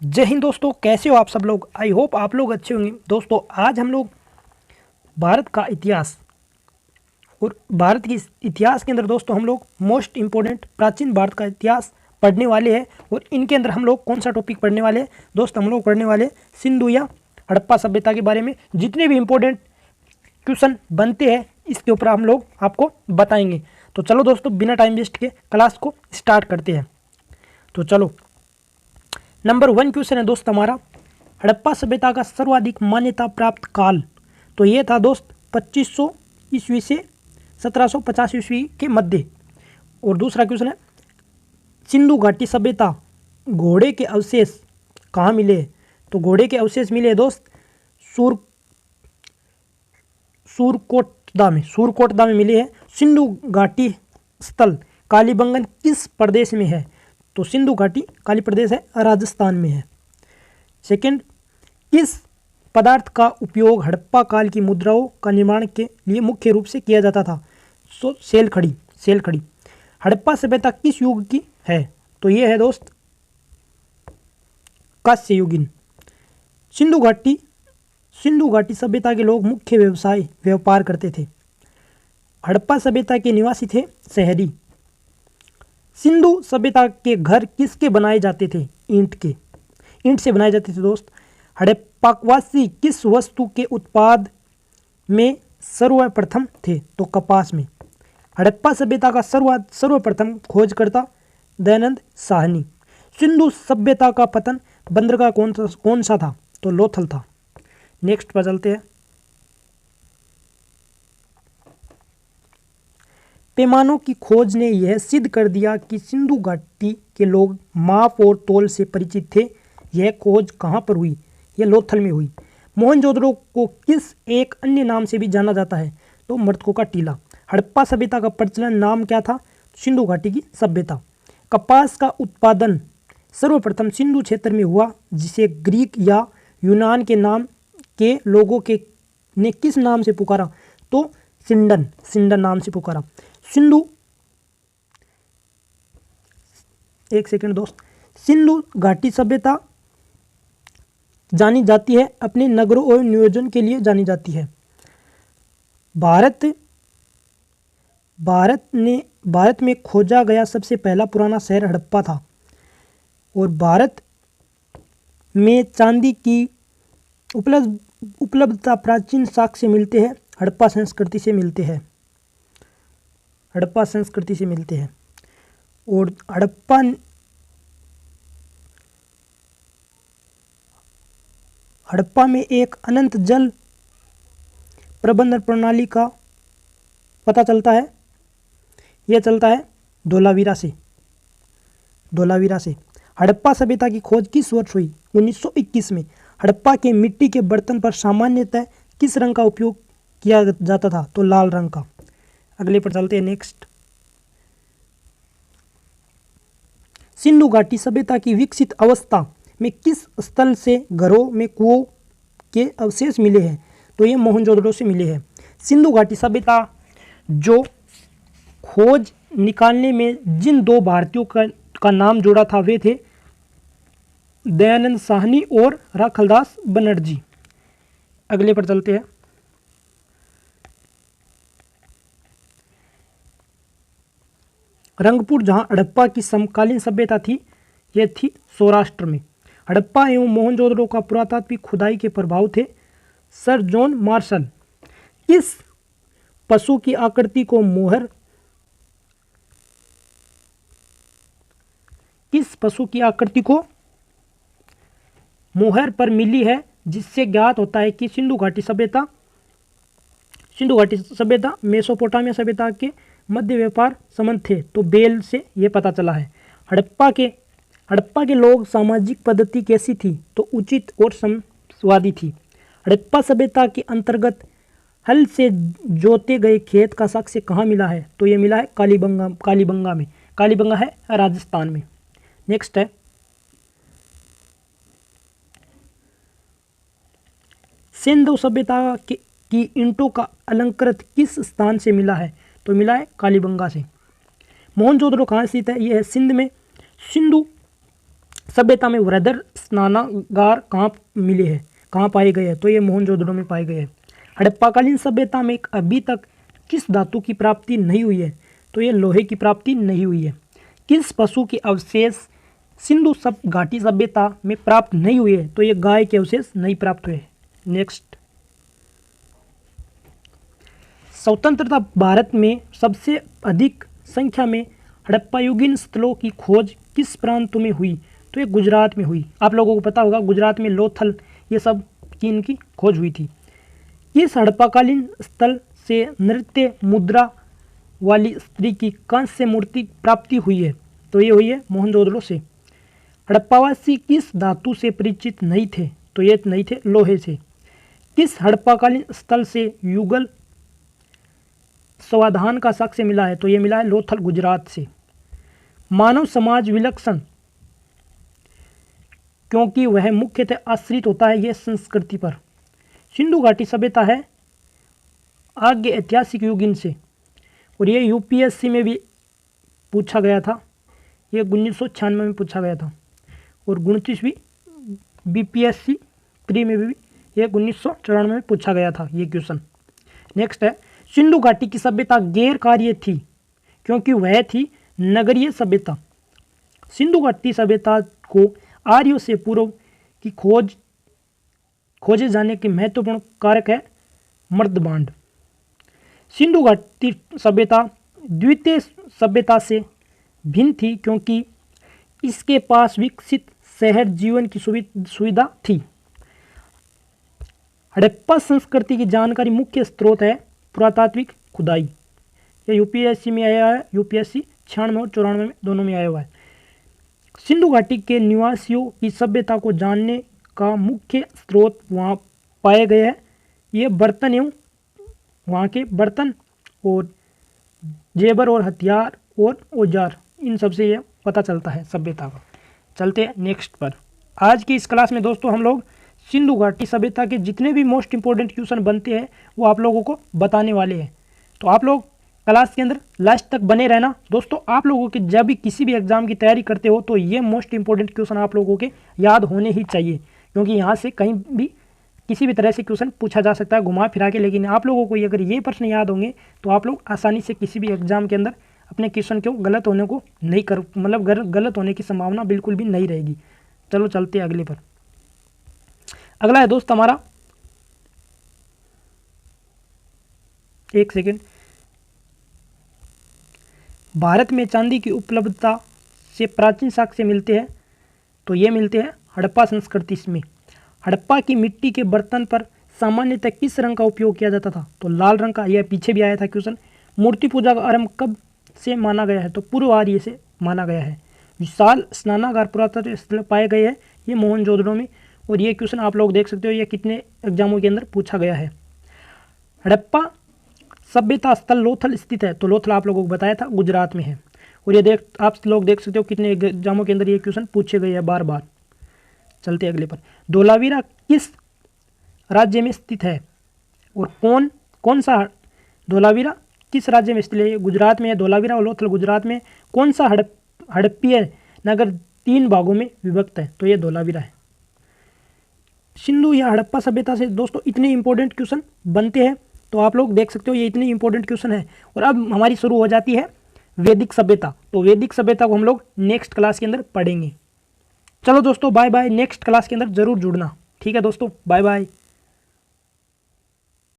जय हिंद दोस्तों, कैसे हो आप सब लोग। आई होप आप लोग अच्छे होंगे। दोस्तों आज हम लोग भारत का इतिहास और भारत के इतिहास के अंदर दोस्तों हम लोग मोस्ट इम्पोर्टेंट प्राचीन भारत का इतिहास पढ़ने वाले हैं। और इनके अंदर हम लोग कौन सा टॉपिक पढ़ने वाले हैं दोस्त, हम लोग पढ़ने वाले सिंधु या हड़प्पा सभ्यता के बारे में। जितने भी इम्पोर्टेंट क्वेश्चन बनते हैं इसके ऊपर हम लोग आपको बताएंगे। तो चलो दोस्तों बिना टाइम वेस्ट के क्लास को स्टार्ट करते हैं। तो चलो नंबर 1 क्वेश्चन है दोस्त हमारा, हड़प्पा सभ्यता का सर्वाधिक मान्यता प्राप्त काल। तो ये था दोस्त 2500 ईस्वी से 1750 ईस्वी के मध्य। और दूसरा क्वेश्चन है, सिंधु घाटी सभ्यता घोड़े के अवशेष कहाँ मिले। तो घोड़े के अवशेष मिले दोस्त सूरकोटदा में मिले हैं। सिंधु घाटी स्थल कालीबंगन किस प्रदेश में है। तो सिंधु घाटी काली प्रदेश है, राजस्थान में है। सेकंड, किस पदार्थ का उपयोग हड़प्पा काल की मुद्राओं का निर्माण के लिए मुख्य रूप से किया जाता था। सो सेल खड़ी। हड़प्पा सभ्यता किस युग की है। तो ये है दोस्त कांस्य युगीन। सिंधु घाटी सभ्यता के लोग मुख्य व्यापार करते थे। हड़प्पा सभ्यता के निवासी थे शहरी। सिंधु सभ्यता के घर किसके बनाए जाते थे। ईंट से बनाए जाते थे दोस्त। हड़प्पावासी किस वस्तु के उत्पाद में सर्वप्रथम थे। तो कपास में। हड़प्पा सभ्यता का सर्वप्रथम खोजकर्ता दयानंद साहनी। सिंधु सभ्यता का पतन बंदरगाह कौन सा था। तो लोथल था। नेक्स्ट पर चलते हैं। पैमानों की खोज ने यह सिद्ध कर दिया कि सिंधु घाटी के लोग माप और तौल से परिचित थे। यह खोज कहाँ पर हुई। यह लोथल में हुई। मोहनजोदड़ो को किस एक अन्य नाम से भी जाना जाता है। तो मृतकों का टीला। हड़प्पा सभ्यता का प्रचलन नाम क्या था। सिंधु घाटी की सभ्यता। कपास का उत्पादन सर्वप्रथम सिंधु क्षेत्र में हुआ, जिसे ग्रीक या यूनान के नाम के लोगों के ने किस नाम से पुकारा। तो सिंडन नाम से पुकारा। सिंधु घाटी सभ्यता जानी जाती है अपने नगरों और नियोजन के लिए जानी जाती है। भारत में खोजा गया सबसे पहला पुराना शहर हड़प्पा था। और भारत में चांदी की उपलब्धता प्राचीन साक्ष्य मिलते हैं। हड़प्पा संस्कृति से मिलते हैं। और हड़प्पा में एक अनंत जल प्रबंधन प्रणाली का पता चलता है। यह चलता है धोलावीरा से। हड़प्पा सभ्यता की खोज किस वर्ष हुई। 1921 में। हड़प्पा के मिट्टी के बर्तन पर सामान्यतः किस रंग का उपयोग किया जाता था। तो लाल रंग का। अगले पर चलते हैं। नेक्स्ट, सिंधु घाटी सभ्यता की विकसित अवस्था में किस स्थल से घरों में कुओं के अवशेष मिले हैं। तो ये मोहनजोदड़ो से मिले हैं। सिंधु घाटी सभ्यता जो खोज निकालने में जिन दो भारतीयों का नाम जोड़ा था वे थे दयानंद साहनी और राखलदास बनर्जी। अगले पर चलते हैं। रंगपुर, जहां हड़प्पा की समकालीन सभ्यता थी, यह थी सौराष्ट्र में। हड़प्पा एवं मोहनजोदड़ो का पुरातात्विक खुदाई के प्रभाव थे। सर जॉन मार्शल किस पशु की आकृति को मोहर पर मिली है, जिससे ज्ञात होता है कि सिंधु घाटी सभ्यता मेसोपोटामिया सभ्यता के मध्य व्यापार संबंध थे। तो बेल से यह पता चला है। हड़प्पा के लोग सामाजिक पद्धति कैसी थी। तो उचित और संवादी थी। हड़प्पा सभ्यता के अंतर्गत हल से जोते गए खेत का साक्ष्य कहाँ मिला है। तो यह मिला है कालीबंगा में। कालीबंगा है राजस्थान में। नेक्स्ट है, सिंधु सभ्यता की ईंटों का अलंकृत किस स्थान से मिला है। तो मिला है कालीबंगा से। मोहनजोदड़ो कहाँ स्थित है। यह है सिंध में। सिंधु सभ्यता में वृहद स्नानागार कहाँ मिले हैं, कहाँ पाए गए हैं, तो ये मोहनजोदड़ो में पाए गए हैं। हड़प्पाकालीन सभ्यता में अभी तक किस धातु की प्राप्ति नहीं हुई है, तो ये लोहे की प्राप्ति नहीं हुई है। किस पशु के अवशेष सिंधु सब घाटी सभ्यता में प्राप्त नहीं हुए, तो ये गाय के अवशेष नहीं प्राप्त हुए। नेक्स्ट, स्वतंत्रता भारत में सबसे अधिक संख्या में हड़प्पायुगीन स्थलों की खोज किस प्रांत में हुई, तो ये गुजरात में हुई। आप लोगों को पता होगा गुजरात में लोथल ये सब की इनकी खोज हुई थी। इस हड़प्पाकालीन स्थल से नृत्य मुद्रा वाली स्त्री की कांस्य मूर्ति प्राप्ति हुई है, तो ये हुई है मोहनजोदड़ो से। हड़प्पावासी किस धातु से परिचित नहीं थे, तो ये नहीं थे लोहे से। किस हड़प्पाकालीन स्थल से युगल समाधान का साक्ष्य मिला है, तो ये मिला है लोथल गुजरात से। मानव समाज विलक्षण क्योंकि वह मुख्यतः आश्रित होता है यह संस्कृति पर। सिंधु घाटी सभ्यता है आगे ऐतिहासिक युगीन से, और ये यूपीएससी में भी पूछा गया था, ये 1996 में पूछा गया था, और 29वीं बीपीएससी प्री में भी ये 1994 में पूछा गया था ये क्वेश्चन। नेक्स्ट है, सिंधु घाटी की सभ्यता गैर कार्य थी क्योंकि वह थी नगरीय सभ्यता। सिंधु घाटी सभ्यता को आर्यों से पूर्व की खोजे जाने के महत्वपूर्ण कारक है मर्दबांड। सिंधु घाटी सभ्यता द्वितीय सभ्यता से भिन्न थी क्योंकि इसके पास विकसित शहर जीवन की सुविधा थी। हड़प्पा संस्कृति की जानकारी मुख्य स्रोत है पुरातात्विक खुदाई। ये यूपीएससी में आया है, यूपीएससी 96 और 94 में दोनों में आया हुआ है। सिंधु घाटी के निवासियों की सभ्यता को जानने का मुख्य स्रोत वहाँ पाए गए हैं ये बर्तन एवं वहाँ के बर्तन और जेबर और हथियार और औजार, इन सब से ये पता चलता है सभ्यता का। चलते हैं नेक्स्ट पर। आज की इस क्लास में दोस्तों हम लोग सिंधु घाटी सभ्यता के जितने भी मोस्ट इंपॉर्टेंट क्वेश्चन बनते हैं वो आप लोगों को बताने वाले हैं, तो आप लोग क्लास के अंदर लास्ट तक बने रहना। दोस्तों आप लोगों के जब भी किसी भी एग्जाम की तैयारी करते हो तो ये मोस्ट इंपॉर्टेंट क्वेश्चन आप लोगों के याद होने ही चाहिए, क्योंकि यहाँ से कहीं भी किसी भी तरह से क्वेश्चन पूछा जा सकता है घुमा फिरा के। लेकिन आप लोगों को अगर ये प्रश्न याद होंगे तो आप लोग आसानी से किसी भी एग्जाम के अंदर अपने क्वेश्चन को गलत होने को नहीं कर मतलब गलत होने की संभावना बिल्कुल भी नहीं रहेगी। चलो चलते हैं अगले पर। अगला है दोस्त हमारा, एक सेकेंड, भारत में चांदी की उपलब्धता से प्राचीन साक्ष्य मिलते हैं, तो ये मिलते हैं हड़प्पा संस्कृति में। हड़प्पा की मिट्टी के बर्तन पर सामान्यतः किस रंग का उपयोग किया जाता था, तो लाल रंग का। यह पीछे भी आया था क्वेश्चन। मूर्ति पूजा का आरंभ कब से माना गया है, तो पूर्व आर्य से माना गया है। विशाल स्नानागार पुरातत्व स्थल पाए गए हैं ये मोहनजोदड़ो में, और ये क्वेश्चन आप लोग देख सकते हो ये कितने एग्जामों के अंदर पूछा गया है। हड़प्पा सभ्यता स्थल लोथल स्थित है, तो लोथल आप लोगों को बताया था गुजरात में है, और ये आप लोग देख सकते हो कितने एग्जामों के अंदर ये क्वेश्चन पूछे गए हैं बार बार। चलते अगले पर। धोलावीरा किस राज्य में स्थित है, और कौन सा धोलावीरा किस राज्य में स्थित है, गुजरात में है धोलावीरा और लोथल गुजरात में। कौन सा हड़प्पीय नगर 3 भागों में विभक्त है, तो ये धोलावीरा है। सिंधु या हड़प्पा सभ्यता से दोस्तों इतने इंपॉर्टेंट क्वेश्चन बनते हैं, तो आप लोग देख सकते हो ये इतने इंपॉर्टेंट क्वेश्चन है। और अब हमारी शुरू हो जाती है वैदिक सभ्यता, तो वैदिक सभ्यता को हम लोग नेक्स्ट क्लास के अंदर पढ़ेंगे। चलो दोस्तों बाय बाय, नेक्स्ट क्लास के अंदर जरूर जुड़ना। ठीक है दोस्तों, बाय बाय।